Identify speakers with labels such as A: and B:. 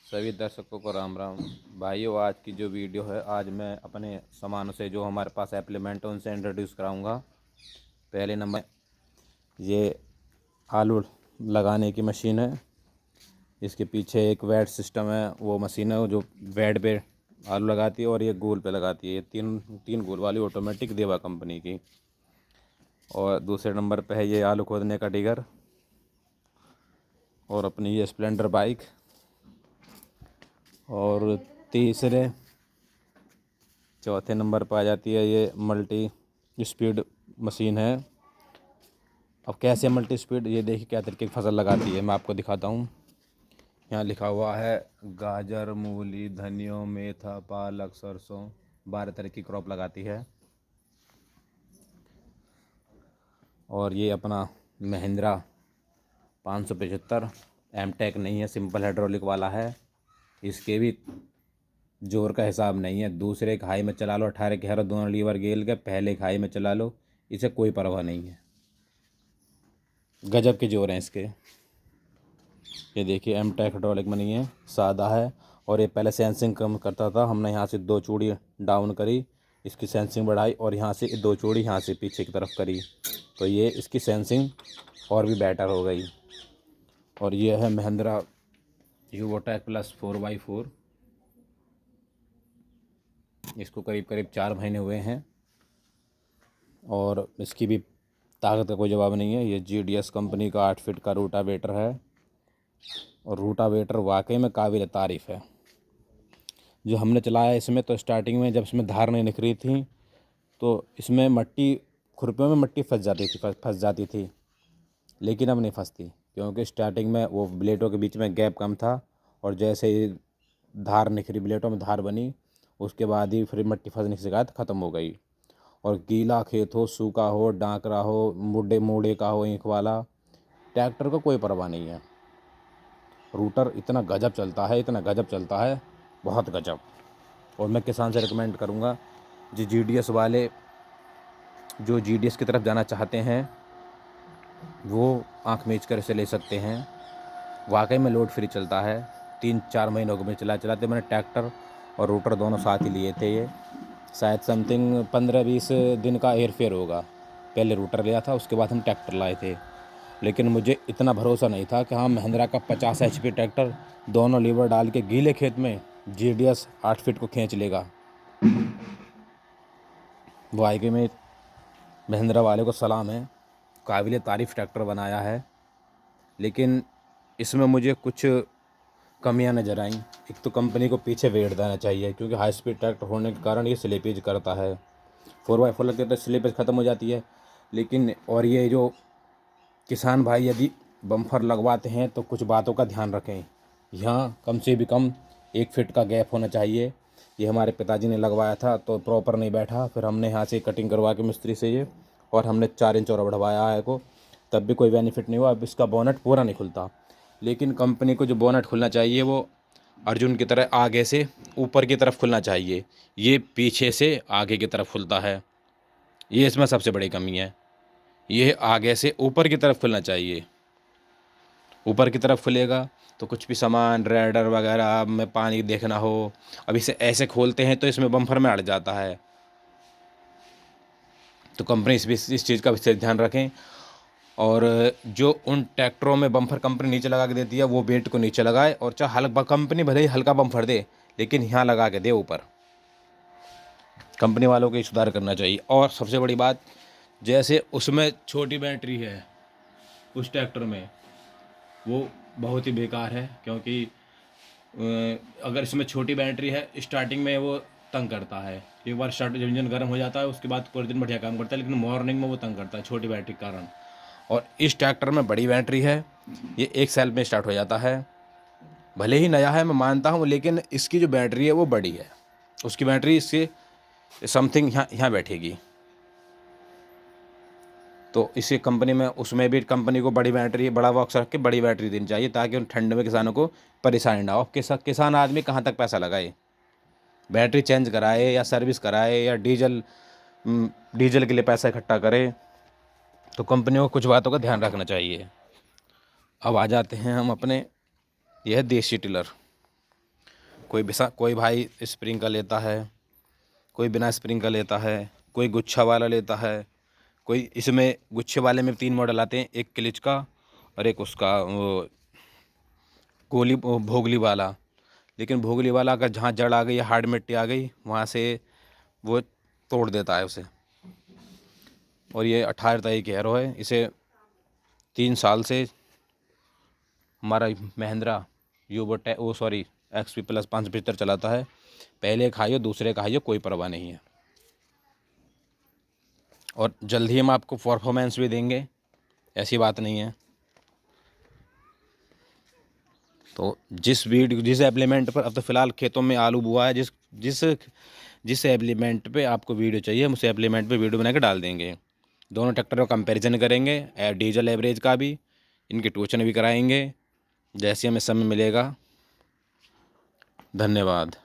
A: सभी दर्शकों को राम राम। भाइयों, आज की जो वीडियो है, आज मैं अपने सामानों से जो हमारे पास एप्लीमेंट है उनसे इंट्रोड्यूस कराऊंगा। पहले नंबर, ये आलू लगाने की मशीन है। इसके पीछे एक वेट सिस्टम है, वो मशीन है जो वेट पे आलू लगाती है और ये गोल पे लगाती है। ये तीन तीन गोल वाली ऑटोमेटिक देवा कंपनी की। और दूसरे नंबर पे है ये आलू खोदने का डिगर और अपनी ये स्प्लेंडर बाइक। और तीसरे चौथे नंबर पर आ जाती है ये मल्टी स्पीड मशीन है। अब कैसे मल्टी स्पीड, ये देखिए क्या तरीके की फसल लगाती है, मैं आपको दिखाता हूँ। यहाँ लिखा हुआ है गाजर, मूली, धनिया, मेथा, पालक, सरसों, 12 तरह की क्रॉप लगाती है। और ये अपना महिंद्रा 575 एमटेक नहीं है, सिंपल हाइड्रोलिक वाला है। इसके भी जोर का हिसाब नहीं है। दूसरे खाई में चला लो, 18 के हर दोनों लीवर गेल के, पहले खाई में चला लो, इसे कोई परवाह नहीं है। गजब के जोर हैं इसके। ये देखिए एमटेक हाइड्रोलिक में नहीं है, सादा है। और ये पहले सेंसिंग कम करता था, हमने यहाँ से 2 चूड़ी डाउन करी, इसकी सेंसिंग बढ़ाई और यहाँ से 2 चूड़ी यहाँ से पीछे की तरफ करी, तो ये इसकी सेंसिंग और भी बेटर हो गई। और ये है महिंद्रा यूवोटेक प्लस 4x4। इसको करीब करीब 4 महीने हुए हैं और इसकी भी ताकत का कोई जवाब नहीं है। ये GDS कंपनी का 8 फीट का रूटावेटर है और रूटावेटर वाकई में काबिल तारीफ़ है। जो हमने चलाया इसमें, तो स्टार्टिंग में जब इसमें धार नहीं निकली थी तो इसमें मट्टी, खुरपियों में मट्टी फंस जाती थी, लेकिन अब नहीं फंसती, क्योंकि स्टार्टिंग में वो ब्लेडों के बीच में गैप कम था। और जैसे ही धार निखरी, ब्लेडों में धार बनी, उसके बाद ही फिर मट्टी फंसने की शिकायत ख़त्म हो गई। और गीला खेत हो, सूखा हो, डांकरा हो, मुड्डे मोड़े का हो, ईंख वाला, ट्रैक्टर को कोई परवाह नहीं है। रूटर इतना गजब चलता है, इतना गजब चलता है, बहुत गजब। और मैं किसान से रिकमेंड करूँगा, जो GDS वाले, जो GDS की तरफ जाना चाहते हैं, वो आँख मीच कर इसे ले सकते हैं। वाकई में लोड फ्री चलता है। 3-4 महीनों को मैं चलाते मैंने ट्रैक्टर और रूटर दोनों साथ ही लिए थे। ये शायद समथिंग 15-20 दिन का हेर फेर होगा। पहले रूटर लिया था, उसके बाद हम ट्रैक्टर लाए थे। लेकिन मुझे इतना भरोसा नहीं था कि हाँ, महिंद्रा का 50 HP ट्रैक्टर दोनों लीवर डाल के गीले खेत में GDS 8 फीट को खींच लेगा। वाकई में महिंद्रा वाले को सलाम है, काबिल तारीफ़ ट्रैक्टर बनाया है। लेकिन इसमें मुझे कुछ कमियां नज़र आईं। एक तो कंपनी को पीछे वेट देना चाहिए, क्योंकि हाई स्पीड ट्रैक्टर होने के कारण ये स्लिपेज करता है। 4x4 लगते तो स्लिपेज ख़त्म हो जाती है। लेकिन और ये जो किसान भाई यदि बम्फर लगवाते हैं तो कुछ बातों का ध्यान रखें। यहाँ कम से भी कम 1 फीट का गैप होना चाहिए। ये हमारे पिताजी ने लगवाया था तो प्रॉपर नहीं बैठा, फिर हमने यहाँ से कटिंग करवा के मिस्त्री से ये, और हमने 4 इंच और बढ़वाया है को, तब भी कोई बेनिफिट नहीं हुआ। अब इसका बोनट पूरा नहीं खुलता। लेकिन कंपनी को जो बोनट खुलना चाहिए वो अर्जुन की तरह आगे से ऊपर की तरफ खुलना चाहिए, ये पीछे से आगे की तरफ खुलता है। ये इसमें सबसे बड़ी कमी है। ये आगे से ऊपर की तरफ खुलना चाहिए। ऊपर की तरफ खुलेगा तो कुछ भी सामान, रेडर वगैरह में पानी देखना हो, अब इसे ऐसे खोलते हैं तो इसमें बम्फर में अड़ जाता है। तो कंपनी इस चीज़ का विशेष ध्यान रखें। और जो उन ट्रैक्टरों में बम्फर कंपनी नीचे लगा के देती है, वो वेट को नीचे लगाए, और चाहे हल्का कंपनी भले ही हल्का बम्फर दे, लेकिन यहाँ लगा के दे ऊपर। कंपनी वालों को ये सुधार करना चाहिए। और सबसे बड़ी बात, जैसे उसमें छोटी बैटरी है उस ट्रैक्टर में, वो बहुत ही बेकार है, क्योंकि अगर इसमें छोटी बैटरी है, स्टार्टिंग में वो तंग करता है। एक बार स्टार्ट जब इंजन गर्म हो जाता है उसके बाद पूरे दिन बढ़िया काम करता है, लेकिन मॉर्निंग में वो तंग करता है छोटी बैटरी के कारण। और इस ट्रैक्टर में बड़ी बैटरी है, ये 1 सेल में स्टार्ट हो जाता है। भले ही नया है मैं मानता हूँ, लेकिन इसकी जो बैटरी है वो बड़ी है। उसकी बैटरी इससे समथिंग यहाँ बैठेगी। तो इसी कंपनी में, उसमें भी कंपनी को बड़ी बैटरी, बड़ा बॉक्स रख के बड़ी बैटरी देनी चाहिए, ताकि उन ठंड में किसानों को परेशानी ना हो। किसान आदमी कहाँ तक पैसा लगाए, बैटरी चेंज कराए या सर्विस कराए या डीजल के लिए पैसा इकट्ठा करे। तो कंपनियों को कुछ बातों का ध्यान रखना चाहिए। अब आ जाते हैं हम अपने, यह देसी टिलर। कोई भाई स्प्रिंग का लेता है, कोई बिना स्प्रिंग का लेता है, कोई गुच्छा वाला लेता है, कोई इसमें गुच्छे वाले में 3 मॉडल आते हैं, एक क्लिच का और एक उसका वो भोगली वाला। लेकिन भोगली वाला का जहाँ जड़ आ गई, हार्ड मिट्टी आ गई, वहाँ से वो तोड़ देता है उसे। और ये 18 ताई की हैरो है। इसे 3 साल से हमारा महिंद्रा XP प्लस 575 चलाता है। पहले खाइयो दूसरे खाइयो, कोई परवाह नहीं है। और जल्द ही हम आपको परफॉर्मेंस भी देंगे, ऐसी बात नहीं है। तो जिस एप्लीमेंट पर, अब तो फ़िलहाल खेतों में आलू बुआ है, जिस एप्लीमेंट पे आपको वीडियो चाहिए, हम उस एप्लीमेंट पे वीडियो बना के डाल देंगे। दोनों ट्रैक्टर का कंपैरिजन करेंगे, डीजल एवरेज का भी, इनके ट्यूशन भी कराएंगे, जैसे हमें समय मिलेगा। धन्यवाद।